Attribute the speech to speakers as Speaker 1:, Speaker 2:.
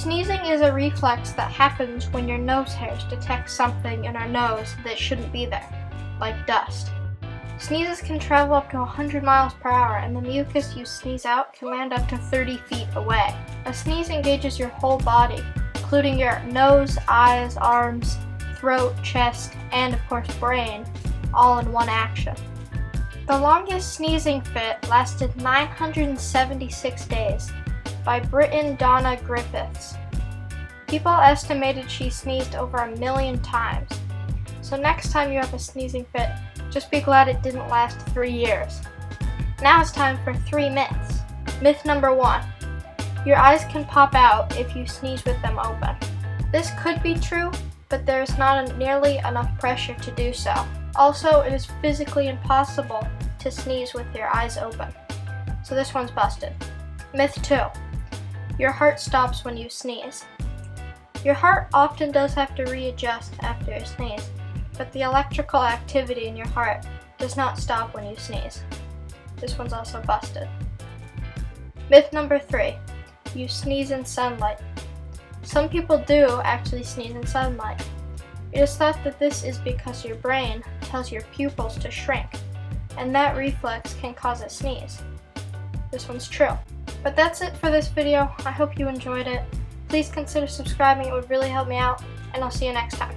Speaker 1: Sneezing is a reflex that happens when your nose hairs detect something in our nose that shouldn't be there, like dust. Sneezes can travel up to 100 miles per hour, and the mucus you sneeze out can land up to 30 feet away. A sneeze engages your whole body, including your nose, eyes, arms, throat, chest, and of course brain, all in one action. The longest sneezing fit lasted 976 days by Briton Donna Griffiths. People estimated she sneezed over 1 million times. So next time you have a sneezing fit, just be glad it didn't last 3 years. Now it's time for 3 myths. Myth number 1. Your eyes can pop out if you sneeze with them open. This could be true, but there is not nearly enough pressure to do so. Also, it is physically impossible to sneeze with your eyes open. So this one's busted. Myth 2. Your heart stops when you sneeze. Your heart often does have to readjust after a sneeze, but the electrical activity in your heart does not stop when you sneeze. This one's also busted. Myth number 3. You sneeze in sunlight. Some people do actually sneeze in sunlight. It is thought that this is because your brain tells your pupils to shrink, and that reflex can cause a sneeze. This one's true. But that's it for this video. I hope you enjoyed it. Please consider subscribing, it would really help me out, and I'll see you next time.